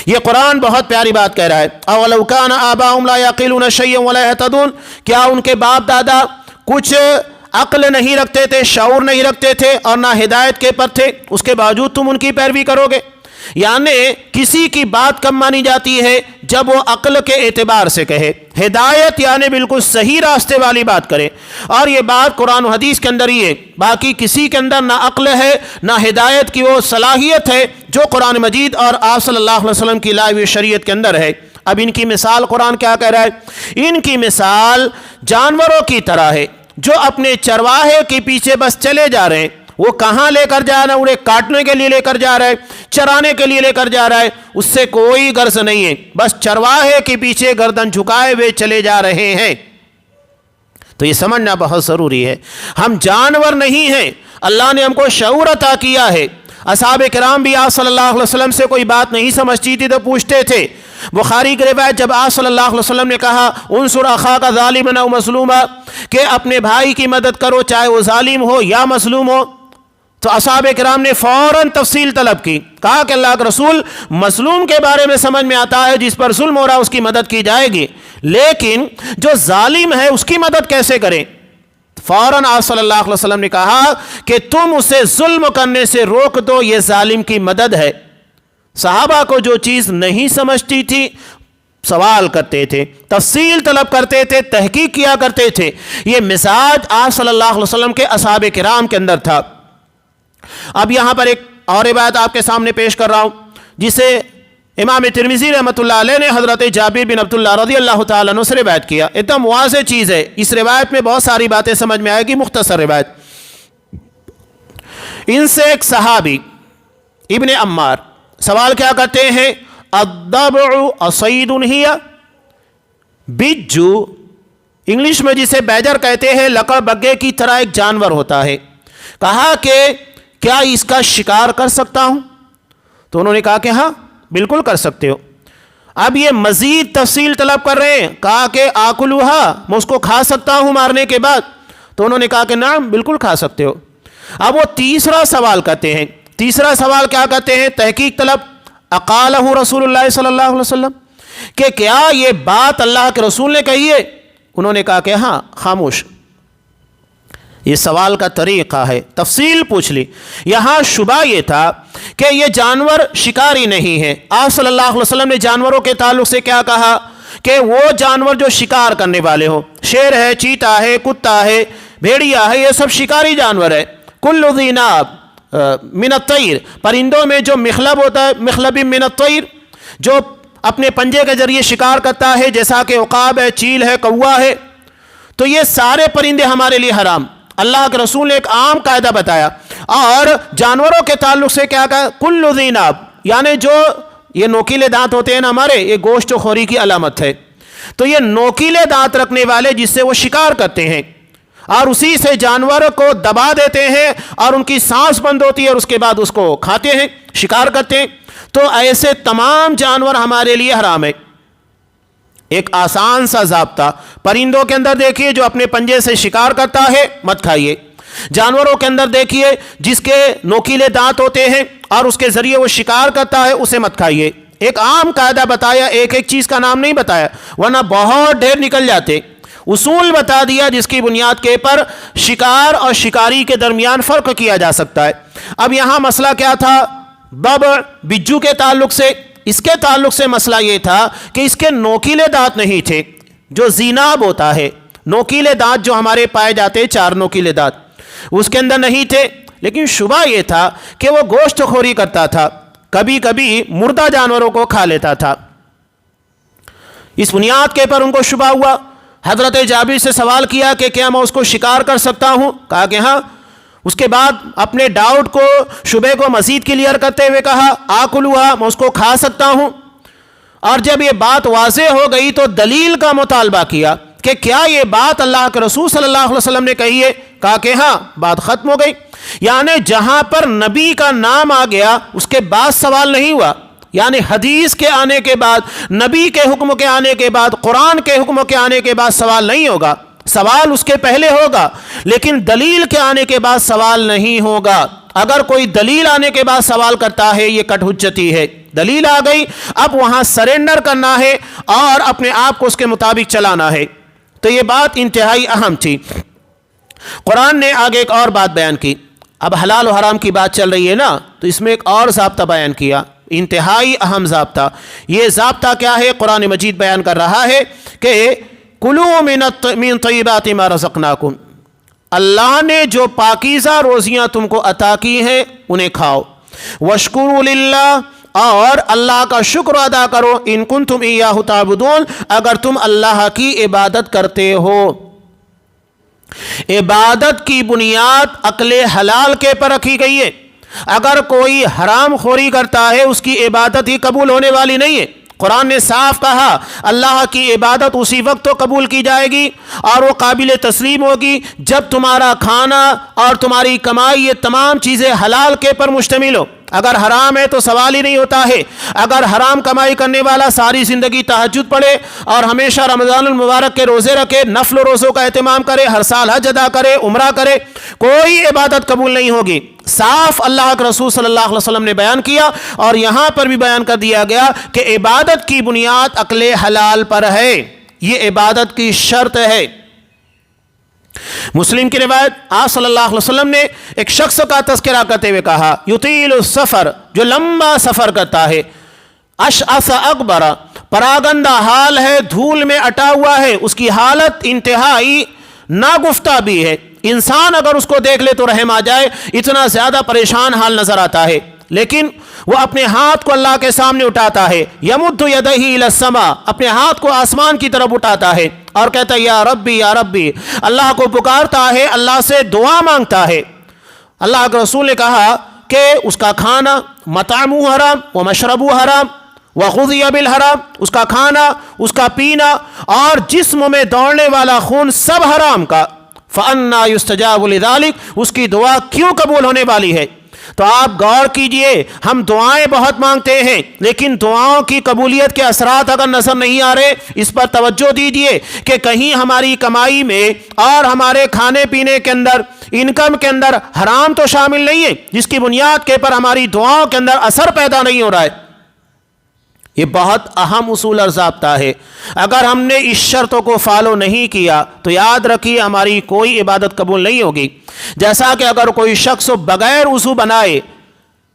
یہ قرآن بہت پیاری بات کہہ رہا ہے، اولو کان آباؤہم لا یعقلون شیئا ولا یہتدون، کیا ان کے باپ دادا کچھ عقل نہیں رکھتے تھے، شعور نہیں رکھتے تھے اور نہ ہدایت کے پر تھے، اس کے باوجود تم ان کی پیروی کرو گے؟ یعنی کسی کی بات کم مانی جاتی ہے جب وہ عقل کے اعتبار سے کہے، ہدایت یعنی بالکل صحیح راستے والی بات کرے، اور یہ بات قرآن و حدیث کے اندر ہی ہے۔ باقی کسی کے اندر نہ عقل ہے نہ ہدایت کی وہ صلاحیت ہے جو قرآن مجید اور آپ صلی اللہ علیہ وسلم کی لائی ہوئی شریعت کے اندر ہے۔ اب ان کی مثال قرآن کیا کہہ رہا ہے؟ ان کی مثال جانوروں کی طرح ہے جو اپنے چرواہے کے پیچھے بس چلے جا رہے ہیں۔ وہ کہاں لے کر جا رہا ہے؟ انہیں کاٹنے کے لیے لے کر جا رہا ہے، چرانے کے لیے لے کر جا رہا ہے، اس سے کوئی غرض نہیں ہے، بس چرواہے کے پیچھے گردن جھکائے ہوئے چلے جا رہے ہیں۔ تو یہ سمجھنا بہت ضروری ہے، ہم جانور نہیں ہیں، اللہ نے ہم کو شعور عطا کیا ہے۔ اصحاب کرام بھی آپ صلی اللہ علیہ وسلم سے کوئی بات نہیں سمجھتی تھی تو پوچھتے تھے۔ بخاری کی روایت، جب آپ صلی اللہ علیہ وسلم نے کہا انصر اخاک ظالما او مظلوما، کہ اپنے بھائی کی مدد کرو چاہے وہ ظالم ہو یا مظلوم ہو، تو اصحاب کرام نے فوراً تفصیل طلب کی، کہا کہ اللہ کے رسول مظلوم کے بارے میں سمجھ میں آتا ہے جس پر ظلم ہو رہا ہے اس کی مدد کی جائے گی، لیکن جو ظالم ہے اس کی مدد کیسے کریں؟ فوراً آپ صلی اللہ علیہ وسلم نے کہا کہ تم اسے ظلم کرنے سے روک دو، یہ ظالم کی مدد ہے۔ صحابہ کو جو چیز نہیں سمجھتی تھی سوال کرتے تھے، تفصیل طلب کرتے تھے، تحقیق کیا کرتے تھے۔ یہ مزاج آپ صلی اللہ علیہ وسلم کے اصحاب کرام کے اندر تھا۔ اب یہاں پر ایک اور روایت آپ کے سامنے پیش کر رہا ہوں جسے امام ترمذی رحمۃ اللہ علیہ نے حضرت جابر بن عبداللہ رضی اللہ تعالیٰ عنہ سے روایت کیا۔ ایک دم واضح چیز ہے، اس روایت میں بہت ساری باتیں سمجھ میں آئے گی، مختصر روایت۔ ان سے ایک صحابی ابن عمار سوال کیا کرتے ہیں، الضبع اصید ہی، بجو انگلش میں جسے بیجر کہتے ہیں، لکڑ بگے کی طرح ایک جانور ہوتا ہے۔ کہا کہ کیا اس کا شکار کر سکتا ہوں؟ تو انہوں نے کہا کہ ہاں بالکل کر سکتے ہو۔ اب یہ مزید تفصیل طلب کر رہے ہیں، کہا کہ آکلوہا، میں اس کو کھا سکتا ہوں مارنے کے بعد؟ تو انہوں نے کہا کہ نعم بالکل کھا سکتے ہو۔ اب وہ تیسرا سوال کرتے ہیں، تیسرا سوال کیا کرتے ہیں؟ تحقیق طلب، اقالہ رسول اللہ صلی اللہ علیہ وسلم، کہ کیا یہ بات اللہ کے رسول نے کہی ہے؟ انہوں نے کہا کہ ہاں، خاموش۔ یہ سوال کا طریقہ ہے، تفصیل پوچھ لی۔ یہاں شبہ یہ تھا کہ یہ جانور شکاری نہیں ہے۔ آپ صلی اللہ علیہ وسلم نے جانوروں کے تعلق سے کیا کہا کہ وہ جانور جو شکار کرنے والے ہوں، شیر ہے، چیتا ہے، کتا ہے، بھیڑیا ہے، یہ سب شکاری جانور ہے۔ کل ذی ناب من الطیر، پرندوں میں جو مخلب ہوتا ہے، مخلب من الطیر، جو اپنے پنجے کے ذریعے شکار کرتا ہے، جیسا کہ عقاب ہے، چیل ہے، کوا ہے، تو یہ سارے پرندے ہمارے لیے حرام۔ اللہ کے رسول نے ایک عام قاعدہ بتایا، اور جانوروں کے تعلق سے کیا کہا؟ کل ذی ناب، یعنی جو یہ نوکیلے دانت ہوتے ہیں نا ہمارے، یہ گوشت خوری کی علامت ہے، تو یہ نوکیلے دانت رکھنے والے جس سے وہ شکار کرتے ہیں اور اسی سے جانور کو دبا دیتے ہیں اور ان کی سانس بند ہوتی ہے اور اس کے بعد اس کو کھاتے ہیں، شکار کرتے ہیں، تو ایسے تمام جانور ہمارے لیے حرام ہے۔ ایک آسان سا ضابطہ، پرندوں کے اندر دیکھیے جو اپنے پنجے سے شکار کرتا ہے مت کھائیے، جانوروں کے اندر دیکھیے جس کے نوکیلے دانت ہوتے ہیں اور اس کے ذریعے وہ شکار کرتا ہے اسے مت کھائیے۔ ایک عام قاعدہ بتایا، ایک ایک چیز کا نام نہیں بتایا ورنہ بہت ڈھیر نکل جاتے، اصول بتا دیا جس کی بنیاد کے پر شکار اور شکاری کے درمیان فرق کیا جا سکتا ہے۔ اب یہاں مسئلہ کیا تھا؟ ببر بجو کے تعلق سے، اس کے تعلق سے مسئلہ یہ تھا کہ اس کے نوکیلے دانت نہیں تھے، جو زیناب ہوتا ہے، نوکیلے دانت جو ہمارے پائے جاتے 4 نوکیلے دانت اس کے اندر نہیں تھے، لیکن شبہ یہ تھا کہ وہ گوشت خوری کرتا تھا، کبھی کبھی مردہ جانوروں کو کھا لیتا تھا۔ اس بنیاد کے پر ان کو شبہ ہوا، حضرت جابر سے سوال کیا کہ کیا میں اس کو شکار کر سکتا ہوں؟ کہا کہ ہاں۔ اس کے بعد اپنے ڈاؤٹ کو، شبہ کو مزید کلیئر کرتے ہوئے کہا آکلوہا، میں اس کو کھا سکتا ہوں۔ اور جب یہ بات واضح ہو گئی تو دلیل کا مطالبہ کیا کہ کیا یہ بات اللہ کے رسول صلی اللہ علیہ وسلم نے کہی ہے؟ کہا کہ ہاں، بات ختم ہو گئی۔ یعنی جہاں پر نبی کا نام آ گیا اس کے بعد سوال نہیں ہوا، یعنی حدیث کے آنے کے بعد، نبی کے حکم کے آنے کے بعد، قرآن کے حکم کے آنے کے بعد سوال نہیں ہوگا، سوال اس کے پہلے ہوگا، لیکن دلیل کے آنے کے بعد سوال نہیں ہوگا۔ اگر کوئی دلیل آنے کے بعد سوال کرتا ہے یہ کٹ حجتی ہے، دلیل آ گئی، اب وہاں سرنڈر کرنا ہے اور اپنے آپ کو اس کے مطابق چلانا ہے۔ تو یہ بات انتہائی اہم تھی۔ قرآن نے آگے ایک اور بات بیان کی، اب حلال و حرام کی بات چل رہی ہے نا، تو اس میں ایک اور ضابطہ بیان کیا، انتہائی اہم ضابطہ۔ یہ ضابطہ کیا ہے؟ قرآن مجید بیان کر رہا ہے کہ کلوا من طیبات ما رزقناکم، اللہ نے جو پاکیزہ روزیاں تم کو عطا کی ہیں انہیں کھاؤ، واشکروا للہ، اور اللہ کا شکر ادا کرو، ان کنتم ایاہ تعبدون، اگر تم اللہ کی عبادت کرتے ہو۔ عبادت کی بنیاد عقل حلال کے پر رکھی گئی ہے، اگر کوئی حرام خوری کرتا ہے اس کی عبادت ہی قبول ہونے والی نہیں ہے۔ قرآن نے صاف کہا اللہ کی عبادت اسی وقت تو قبول کی جائے گی اور وہ قابل تسلیم ہوگی جب تمہارا کھانا اور تمہاری کمائی یہ تمام چیزیں حلال کے پر مشتمل ہو۔ اگر حرام ہے تو سوال ہی نہیں ہوتا ہے۔ اگر حرام کمائی کرنے والا ساری زندگی تہجد پڑھے اور ہمیشہ رمضان المبارک کے روزے رکھے، نفل و روزوں کا اہتمام کرے، ہر سال حج ادا کرے، عمرہ کرے، کوئی عبادت قبول نہیں ہوگی۔ صاف اللہ کے رسول صلی اللہ علیہ وسلم نے بیان کیا اور یہاں پر بھی بیان کر دیا گیا کہ عبادت کی بنیاد عقل حلال پر ہے، یہ عبادت کی شرط ہے۔ مسلم کی روایت، آپ صلی اللہ علیہ وسلم نے ایک شخص کا تذکرہ کرتے ہوئے کہا یطیل السفر، جو لمبا سفر کرتا ہے، اشعث اکبر، پراگندہ حال ہے، دھول میں اٹا ہوا ہے، اس کی حالت انتہائی ناگفتہ بھی ہے، انسان اگر اس کو دیکھ لے تو رحم آ جائے، اتنا زیادہ پریشان حال نظر آتا ہے، لیکن وہ اپنے ہاتھ کو اللہ کے سامنے اٹھاتا ہے، یمد یدہ الی السماء، اپنے ہاتھ کو آسمان کی طرف اٹھاتا ہے اور کہتا ہے یا ربی یا ربی، اللہ کو پکارتا ہے، اللہ سے دعا مانگتا ہے۔ اللہ کے رسول نے کہا کہ اس کا کھانا مطعمہ حرام و مشربہ حرام وغذی بالحرام، اس کا کھانا، اس کا پینا اور جسم میں دوڑنے والا خون سب حرام کا، فأنا یستجاب لذلک، اس کی دعا کیوں قبول ہونے والی ہے؟ تو آپ غور کیجئے، ہم دعائیں بہت مانگتے ہیں لیکن دعاؤں کی قبولیت کے اثرات اگر نظر نہیں آ رہے، اس پر توجہ دیجئے کہ کہیں ہماری کمائی میں اور ہمارے کھانے پینے کے اندر، انکم کے اندر حرام تو شامل نہیں ہے جس کی بنیاد کے پر ہماری دعاؤں کے اندر اثر پیدا نہیں ہو رہا ہے۔ یہ بہت اہم اصول اور ضابطہ ہے، اگر ہم نے اس شرطوں کو فالو نہیں کیا تو یاد رکھیے ہماری کوئی عبادت قبول نہیں ہوگی۔ جیسا کہ اگر کوئی شخص بغیر وضو بنائے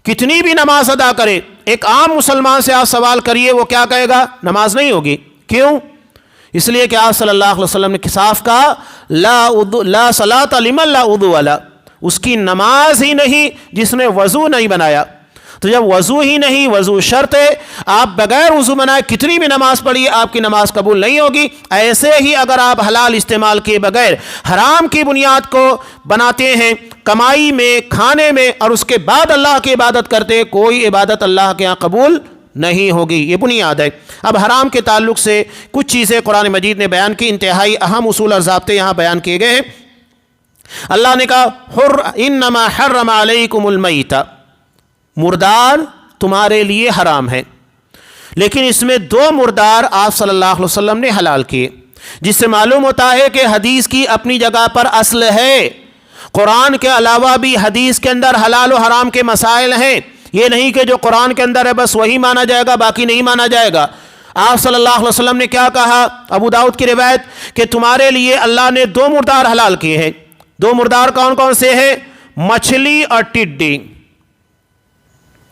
کتنی بھی نماز ادا کرے، ایک عام مسلمان سے آپ سوال کریے وہ کیا کہے گا؟ نماز نہیں ہوگی۔ کیوں؟ اس لیے کہ آپ صلی اللہ علیہ وسلم نے صاف کہا لا صلاۃ لمن لا وضو له، اس کی نماز ہی نہیں جس نے وضو نہیں بنایا۔ تو جب وضو ہی نہیں، وضو شرط ہے، آپ بغیر وضو بنائے کتنی بھی نماز پڑھیے آپ کی نماز قبول نہیں ہوگی۔ ایسے ہی اگر آپ حلال استعمال کیے بغیر حرام کی بنیاد کو بناتے ہیں کمائی میں، کھانے میں، اور اس کے بعد اللہ کی عبادت کرتے، کوئی عبادت اللہ کے ہاں قبول نہیں ہوگی، یہ بنیاد ہے۔ اب حرام کے تعلق سے کچھ چیزیں قرآن مجید نے بیان کی، انتہائی اہم اصول اور ضابطے یہاں بیان کیے گئے ہیں۔ اللہ نے کہا انما حرم علیکم المیتہ، مردار تمہارے لیے حرام ہے، لیکن اس میں 2 مردار آپ صلی اللہ علیہ وسلم نے حلال کیے، جس سے معلوم ہوتا ہے کہ حدیث کی اپنی جگہ پر اصل ہے۔ قرآن کے علاوہ بھی حدیث کے اندر حلال و حرام کے مسائل ہیں، یہ نہیں کہ جو قرآن کے اندر ہے بس وہی مانا جائے گا، باقی نہیں مانا جائے گا۔ آپ صلی اللہ علیہ وسلم نے کیا کہا؟ ابو داؤد کی روایت کہ تمہارے لیے اللہ نے 2 مردار حلال کیے ہیں۔ 2 مردار کون کون سے ہیں؟ مچھلی اور ٹڈی،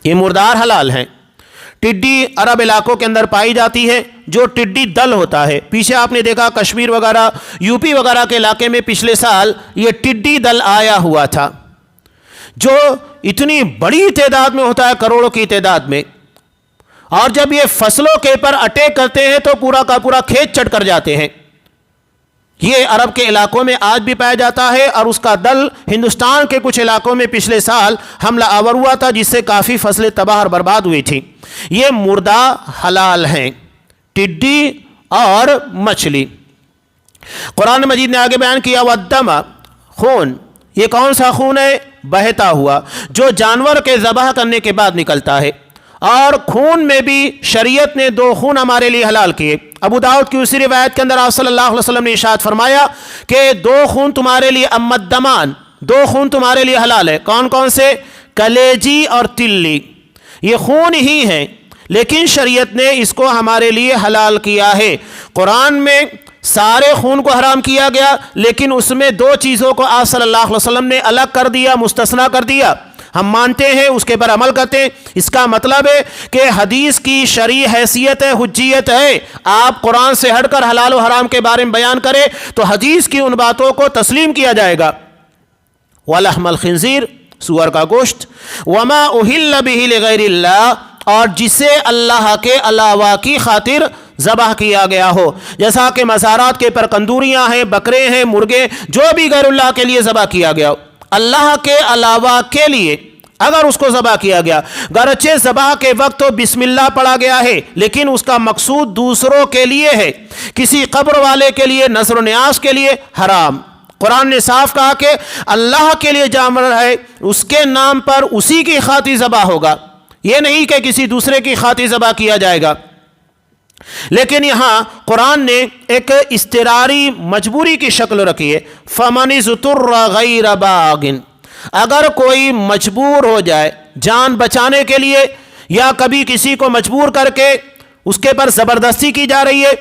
یہ مردار حلال ہیں۔ ٹڈی عرب علاقوں کے اندر پائی جاتی ہے، جو ٹڈی دل ہوتا ہے۔ پیچھے آپ نے دیکھا کشمیر وغیرہ، یو پی وغیرہ کے علاقے میں پچھلے سال یہ ٹڈی دل آیا ہوا تھا، جو اتنی بڑی تعداد میں ہوتا ہے، کروڑوں کی تعداد میں، اور جب یہ فصلوں کے پر اٹیک کرتے ہیں تو پورا کا پورا کھیت چٹ کر جاتے ہیں۔ یہ عرب کے علاقوں میں آج بھی پایا جاتا ہے، اور اس کا دل ہندوستان کے کچھ علاقوں میں پچھلے سال حملہ آور ہوا تھا، جس سے کافی فصلیں تباہ اور برباد ہوئی تھی۔ یہ مردہ حلال ہیں، ٹڈی اور مچھلی۔ قرآن مجید نے آگے بیان کیا والدم، خون۔ یہ کون سا خون ہے؟ بہتا ہوا، جو جانور کے ذبح کرنے کے بعد نکلتا ہے۔ اور خون میں بھی شریعت نے 2 خون ہمارے لیے حلال کیے۔ ابو داؤد کی اسی روایت کے اندر آپ صلی اللہ علیہ وسلم نے ارشاد فرمایا کہ 2 خون تمہارے لیے امت دمان، 2 خون تمہارے لیے حلال ہے۔ کون کون سے؟ کلیجی اور تلی۔ یہ خون ہی ہیں، لیکن شریعت نے اس کو ہمارے لیے حلال کیا ہے۔ قرآن میں سارے خون کو حرام کیا گیا، لیکن اس میں 2 چیزوں کو آپ صلی اللہ علیہ وسلم نے الگ کر دیا، مستثنا کر دیا۔ ہم مانتے ہیں، اس کے پر عمل کرتے ہیں۔ اس کا مطلب ہے کہ حدیث کی شرعی حیثیت ہے، حجیت ہے۔ آپ قرآن سے ہٹ کر حلال و حرام کے بارے میں بیان کریں تو حدیث کی ان باتوں کو تسلیم کیا جائے گا۔ وَلَحْمَ الْخِنْزِيرِ، سور کا گوشت، وَمَا أُهِلَّ بِهِ لِغَيْرِ اللَّهِ، اور جسے اللہ کے علاوہ کی خاطر ذبح کیا گیا ہو، جیسا کہ مزارات کے پر کندوریاں ہیں، بکرے ہیں، مرغے، جو بھی غیر اللہ کے لیے ذبح کیا گیا ہو، اللہ کے علاوہ کے لیے اگر اس کو ذبح کیا گیا، گرچہ ذبح کے وقت تو بسم اللہ پڑھا گیا ہے، لیکن اس کا مقصود دوسروں کے لیے ہے، کسی قبر والے کے لیے، نذر و نیاز کے لیے، حرام۔ قرآن نے صاف کہا کہ اللہ کے لیے جانور ہے، اس کے نام پر اسی کی خاطر ذبح ہوگا، یہ نہیں کہ کسی دوسرے کی خاطر ذبح کیا جائے گا۔ لیکن یہاں قرآن نے ایک اضطراری مجبوری کی شکل رکھی ہے، فَمَنِ اضْطُرَّ غَيْرَ بَاغٍ، اگر کوئی مجبور ہو جائے جان بچانے کے لیے، یا کبھی کسی کو مجبور کر کے اس کے پر زبردستی کی جا رہی ہے،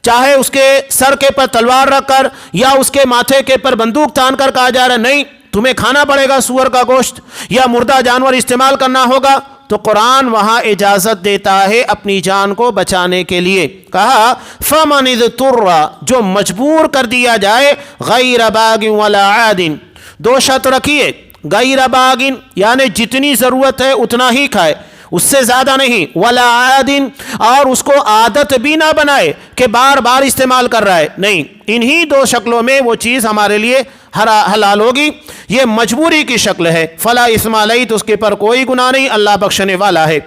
چاہے اس کے سر کے پر تلوار رکھ کر یا اس کے ماتھے کے پر بندوق تان کر کہا جا رہا ہے نہیں تمہیں کھانا پڑے گا سور کا گوشت یا مردہ جانور استعمال کرنا ہوگا، تو قرآن وہاں اجازت دیتا ہے اپنی جان کو بچانے کے لیے۔ کہا فَمَنِ اضْطُرَّ، جو مجبور کر دیا جائے، غَيْرَ بَاغٍ وَلَا عَادٍ، 2 شرط رکھیے، غیر باغن یعنی جتنی ضرورت ہے اتنا ہی کھائے، اس سے زیادہ نہیں، ولا عادن، اور اس کو عادت بھی نہ بنائے کہ بار بار استعمال کر رہا ہے، نہیں، انہی 2 شکلوں میں وہ چیز ہمارے لیے حلال ہوگی۔ یہ مجبوری کی شکل ہے، فلا اثم علیہ، تو اس کے پر کوئی گناہ نہیں، اللہ بخشنے والا ہے۔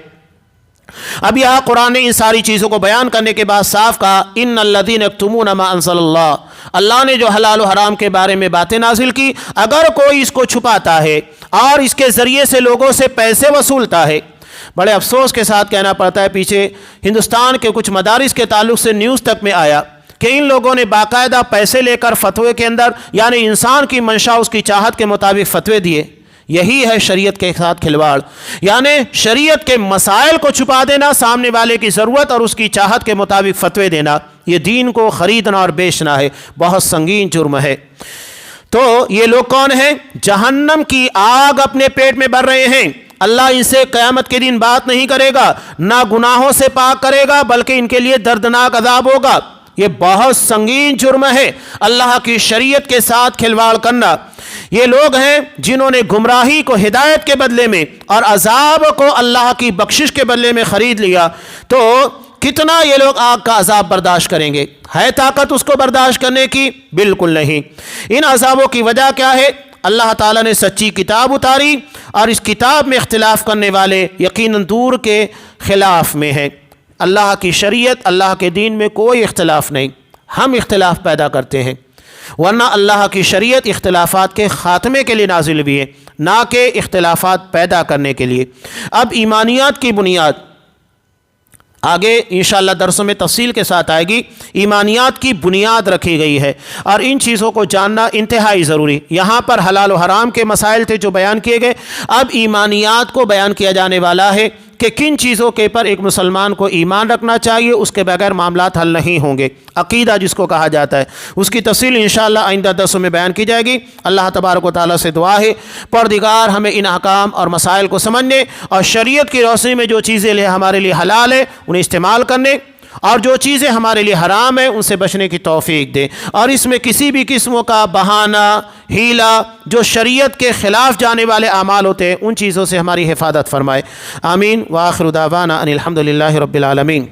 اب یہاں قرآن نے ان ساری چیزوں کو بیان کرنے کے بعد صاف کہا ان الذین یکتمون ما انزل اللہ، اللہ نے جو حلال و حرام کے بارے میں باتیں نازل کی، اگر کوئی اس کو چھپاتا ہے اور اس کے ذریعے سے لوگوں سے پیسے وصولتا ہے، بڑے افسوس کے ساتھ کہنا پڑتا ہے، پیچھے ہندوستان کے کچھ مدارس کے تعلق سے نیوز تک میں آیا کہ ان لوگوں نے باقاعدہ پیسے لے کر فتوے کے اندر، یعنی انسان کی منشا اس کی چاہت کے مطابق فتوے دیے۔ یہی ہے شریعت کے ساتھ کھلواڑ، یعنی شریعت کے مسائل کو چھپا دینا، سامنے والے کی ضرورت اور اس کی چاہت کے مطابق فتوے دینا، یہ دین کو خریدنا اور بیچنا ہے، بہت سنگین جرم ہے۔ تو یہ لوگ کون ہیں؟ جہنم کی آگ اپنے پیٹ میں بھر رہے ہیں، اللہ ان سے قیامت کے دن بات نہیں کرے گا، نہ گناہوں سے پاک کرے گا، بلکہ ان کے لیے دردناک عذاب ہوگا۔ یہ بہت سنگین جرم ہے اللہ کی شریعت کے ساتھ کھلواڑ کرنا۔ یہ لوگ ہیں جنہوں نے گمراہی کو ہدایت کے بدلے میں اور عذاب کو اللہ کی بخشش کے بدلے میں خرید لیا، تو کتنا یہ لوگ آگ کا عذاب برداشت کریں گے؟ ہے طاقت اس کو برداشت کرنے کی؟ بالکل نہیں۔ ان عذابوں کی وجہ کیا ہے؟ اللہ تعالیٰ نے سچی کتاب اتاری اور اس کتاب میں اختلاف کرنے والے یقیناً دور کے خلاف میں ہیں۔ اللہ کی شریعت، اللہ کے دین میں کوئی اختلاف نہیں، ہم اختلاف پیدا کرتے ہیں، ورنہ اللہ کی شریعت اختلافات کے خاتمے کے لیے نازل بھی ہے، نہ کہ اختلافات پیدا کرنے کے لیے۔ اب ایمانیات کی بنیاد، آگے انشاءاللہ درسوں میں تفصیل کے ساتھ آئے گی۔ ایمانیات کی بنیاد رکھی گئی ہے اور ان چیزوں کو جاننا انتہائی ضروری۔ یہاں پر حلال و حرام کے مسائل تھے جو بیان کیے گئے، اب ایمانیات کو بیان کیا جانے والا ہے کہ کن چیزوں کے پر ایک مسلمان کو ایمان رکھنا چاہیے، اس کے بغیر معاملات حل نہیں ہوں گے۔ عقیدہ جس کو کہا جاتا ہے، اس کی تفصیل انشاءاللہ آئندہ درسوں میں بیان کی جائے گی۔ اللہ تبارک و تعالیٰ سے دعا ہے پروردگار ہمیں ان احکام اور مسائل کو سمجھنے اور شریعت کی روشنی میں جو چیزیں ہمارے لیے حلال ہے انہیں استعمال کرنے، اور جو چیزیں ہمارے لیے حرام ہیں ان سے بچنے کی توفیق دے، اور اس میں کسی بھی قسم کا بہانہ، ہیلا، جو شریعت کے خلاف جانے والے اعمال ہوتے ہیں ان چیزوں سے ہماری حفاظت فرمائے۔ آمین۔ وآخر دعوانا ان الحمد للہ رب العالمین۔